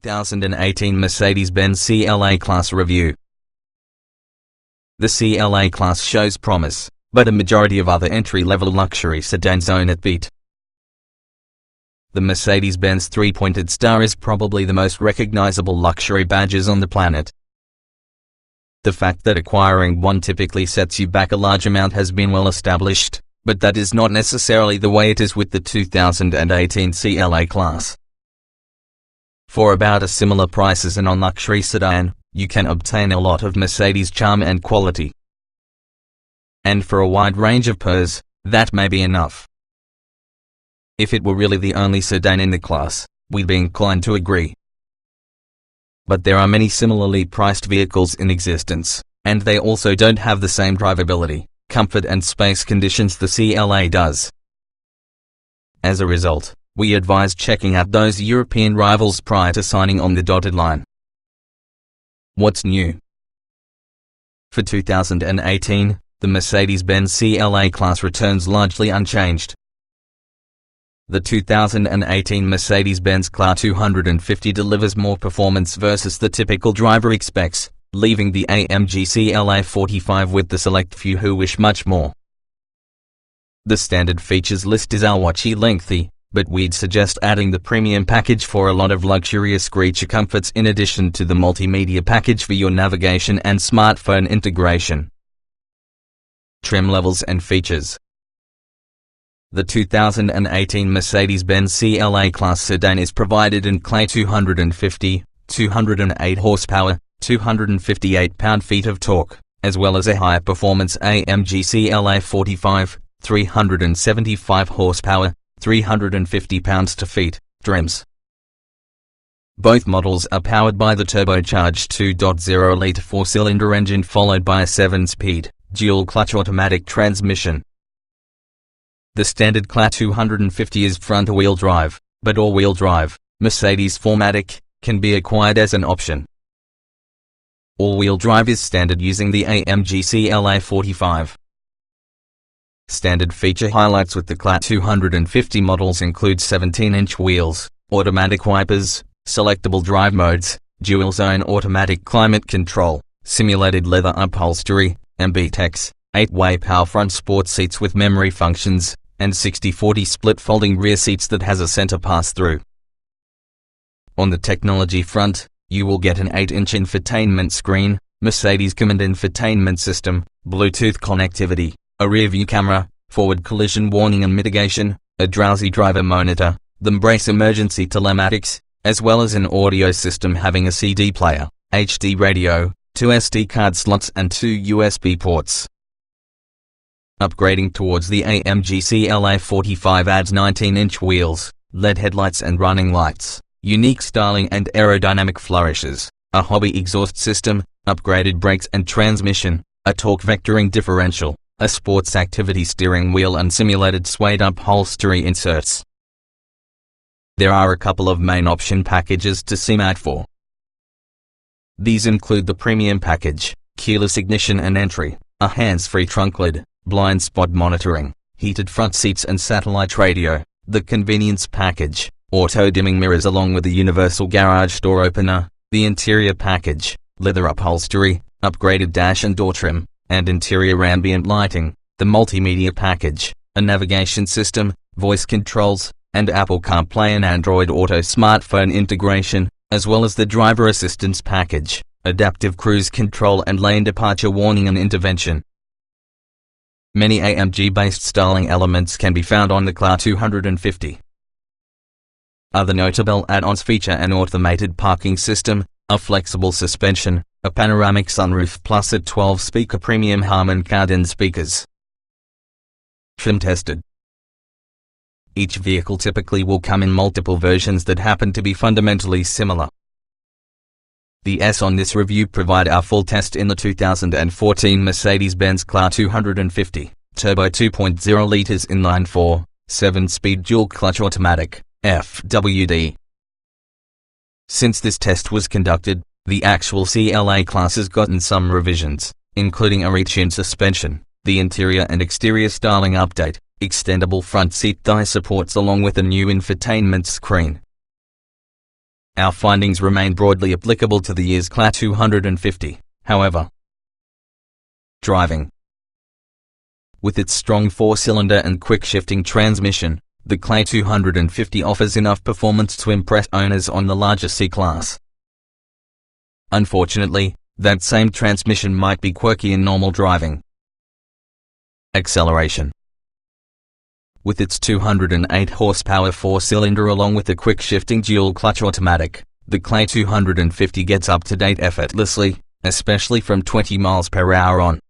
2018 Mercedes-Benz CLA Class review. The CLA Class shows promise, but a majority of other entry-level luxury sedans own it beat. The Mercedes-Benz three-pointed star is probably the most recognizable luxury badges on the planet. The fact that acquiring one typically sets you back a large amount has been well established, but that is not necessarily the way it is with the 2018 CLA Class. For about a similar price as a non-luxury sedan, you can obtain a lot of Mercedes charm and quality. And for a wide range of purrs, that may be enough. If it were really the only sedan in the class, we'd be inclined to agree. But there are many similarly priced vehicles in existence, and they also don't have the same drivability, comfort and space conditions the CLA does. As a result, we advise checking out those European rivals prior to signing on the dotted line. What's new? For 2018, the Mercedes-Benz CLA Class returns largely unchanged. The 2018 Mercedes-Benz CLA 250 delivers more performance versus the typical driver expects, leaving the AMG CLA 45 with the select few who wish much more. The standard features list is ouchie lengthy, but we'd suggest adding the premium package for a lot of luxurious creature comforts in addition to the multimedia package for your navigation and smartphone integration. Trim levels and features. The 2018 Mercedes-Benz CLA Class sedan is provided in CLA 250, 208 horsepower, 258 pound-feet of torque, as well as a high-performance AMG CLA 45, 375 horsepower, 350 pounds-feet, trims. Both models are powered by the turbocharged 2.0-litre four-cylinder engine followed by a 7-speed, dual-clutch automatic transmission. The standard CLA 250 is front-wheel drive, but all-wheel drive, Mercedes 4MATIC, can be acquired as an option. All-wheel drive is standard using the AMG CLA 45. Standard feature highlights with the CLA 250 models include 17-inch wheels, automatic wipers, selectable drive modes, dual-zone automatic climate control, simulated leather upholstery, MBTEX, 8-way power front sport seats with memory functions, and 60/40 split folding rear seats that has a center pass-through. On the technology front, you will get an 8-inch infotainment screen, Mercedes Command infotainment system, Bluetooth connectivity, a rear-view camera, forward collision warning and mitigation, a drowsy driver monitor, the Embrace emergency telematics, as well as an audio system having a CD player, HD radio, 2 SD card slots and 2 USB ports. Upgrading towards the AMG CLA 45 adds 19-inch wheels, LED headlights and running lights, unique styling and aerodynamic flourishes, a hobby exhaust system, upgraded brakes and transmission, a torque vectoring differential, a sports activity steering wheel and simulated suede upholstery inserts. There are a couple of main option packages to sim out for. These include the premium package, keyless ignition and entry, a hands-free trunk lid, blind spot monitoring, heated front seats and satellite radio, the convenience package, auto-dimming mirrors along with a universal garage door opener, the interior package, leather upholstery, upgraded dash and door trim, and interior ambient lighting, the multimedia package, a navigation system, voice controls, and Apple CarPlay and Android Auto smartphone integration, as well as the driver assistance package, adaptive cruise control and lane departure warning and intervention. Many AMG-based styling elements can be found on the CLA 250. Other notable add-ons feature an automated parking system, a flexible suspension, a panoramic sunroof plus a 12-speaker premium Harman Kardon speakers. Trim tested. Each vehicle typically will come in multiple versions that happen to be fundamentally similar. The S on this review provide our full test in the 2014 Mercedes-Benz CLA 250, turbo 2.0 liters inline-4, 7-speed dual-clutch automatic, FWD. Since this test was conducted, the actual CLA Class has gotten some revisions, including a retuned suspension, the interior and exterior styling update, extendable front seat thigh supports along with a new infotainment screen. Our findings remain broadly applicable to the year's CLA 250, however. Driving. With its strong 4-cylinder and quick-shifting transmission, the CLA 250 offers enough performance to impress owners on the larger C-Class. Unfortunately, that same transmission might be quirky in normal driving. Acceleration. With its 208 horsepower 4-cylinder along with a quick-shifting dual-clutch automatic, the CLA 250 gets up to date effortlessly, especially from 20 miles per hour on.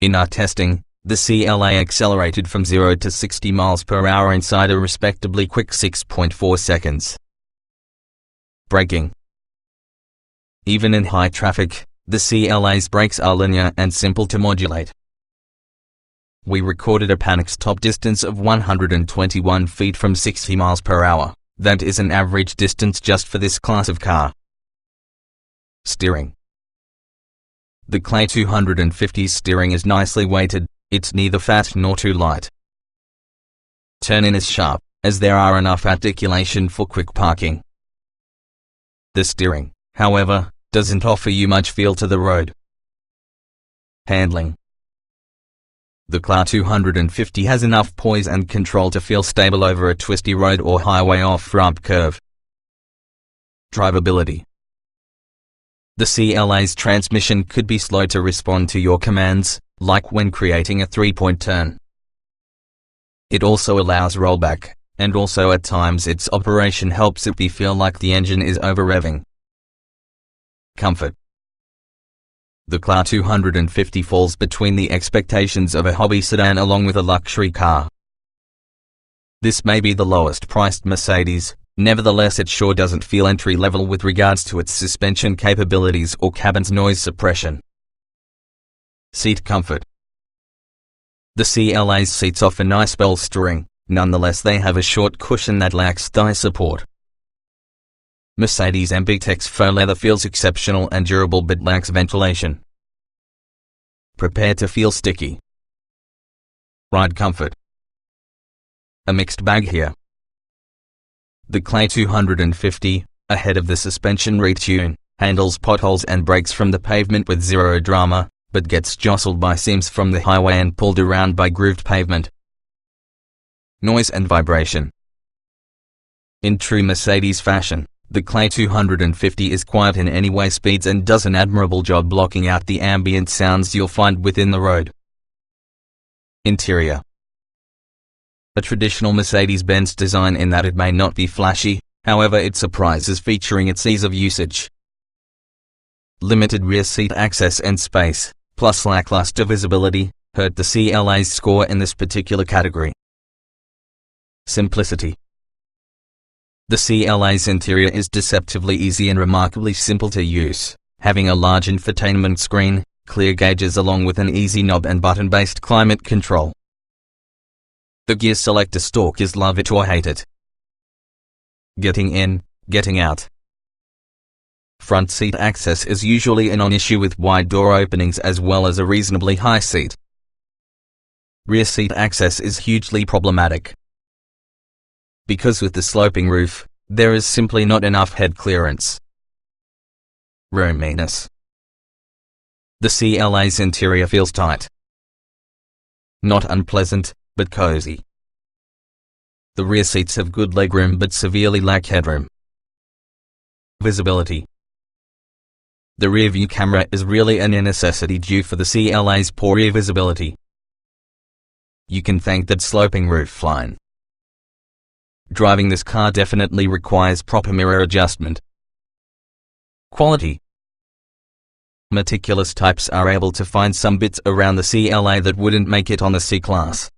In our testing, the CLA accelerated from 0 to 60 miles per hour inside a respectably quick 6.4 seconds. Braking. Even in high traffic, the CLA's brakes are linear and simple to modulate. We recorded a panic stop distance of 121 feet from 60 miles per hour. That is an average distance just for this class of car. Steering. The CLA 250's steering is nicely weighted, it's neither fat nor too light. Turn-in is sharp, as there are enough articulation for quick parking. The steering, however, doesn't offer you much feel to the road. Handling. The CLA 250 has enough poise and control to feel stable over a twisty road or highway off-ramp curve. Drivability. The CLA's transmission could be slow to respond to your commands, like when creating a 3-point turn. It also allows rollback, and also at times its operation helps it feel like the engine is over-revving. Comfort. The CLA 250 falls between the expectations of a hobby sedan along with a luxury car. This may be the lowest priced Mercedes, nevertheless it sure doesn't feel entry-level with regards to its suspension capabilities or cabin's noise suppression. Seat comfort. The CLA's seats offer nice bolstering, nonetheless they have a short cushion that lacks thigh support. Mercedes MBTEX faux leather feels exceptional and durable but lacks ventilation. Prepare to feel sticky. Ride comfort. A mixed bag here. The CLA 250, ahead of the suspension retune, handles potholes and brakes from the pavement with zero drama, but gets jostled by seams from the highway and pulled around by grooved pavement. Noise and vibration. In true Mercedes fashion, the CLA 250 is quiet in anyway speeds and does an admirable job blocking out the ambient sounds you'll find within the road. Interior. A traditional Mercedes-Benz design in that it may not be flashy, however it surprises featuring its ease of usage. Limited rear seat access and space, plus lackluster visibility, hurt the CLA's score in this particular category. Simplicity. The CLA's interior is deceptively easy and remarkably simple to use, having a large infotainment screen, clear gauges along with an easy knob and button-based climate control. The gear selector stalk is love it or hate it. Getting in, getting out. Front seat access is usually a non-issue with wide door openings as well as a reasonably high seat. Rear seat access is hugely problematic. Because with the sloping roof, there is simply not enough head clearance. Roominess. The CLA's interior feels tight. Not unpleasant, but cozy. The rear seats have good legroom but severely lack headroom. Visibility. The rear view camera is really a necessity due for the CLA's poor rear visibility. You can thank that sloping roof line. Driving this car definitely requires proper mirror adjustment. Quality. Meticulous types are able to find some bits around the CLA that wouldn't make it on the C-Class.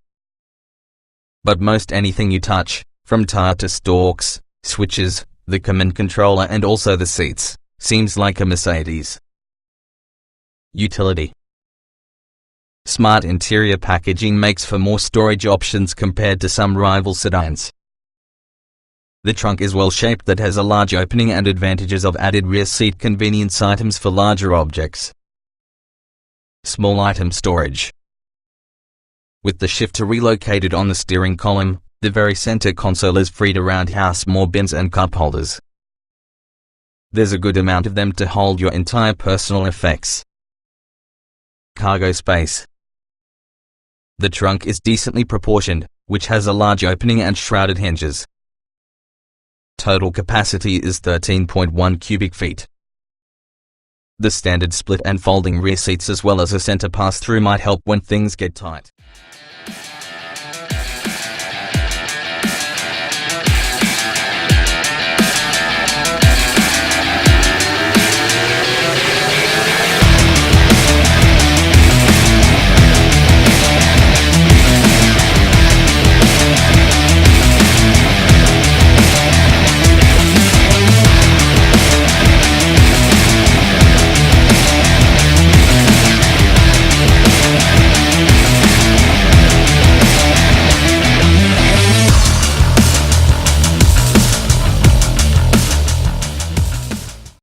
But most anything you touch, from tire to stalks, switches, the command controller and also the seats, seems like a Mercedes. Utility. Smart interior packaging makes for more storage options compared to some rival sedans. The trunk is well shaped that has a large opening and advantages of added rear seat convenience items for larger objects. Small item storage. With the shifter relocated on the steering column, the very center console is free to roundhouse more bins and cup holders. There's a good amount of them to hold your entire personal effects. Cargo space. The trunk is decently proportioned, which has a large opening and shrouded hinges. Total capacity is 13.1 cubic feet. The standard split and folding rear seats as well as a center pass-through might help when things get tight.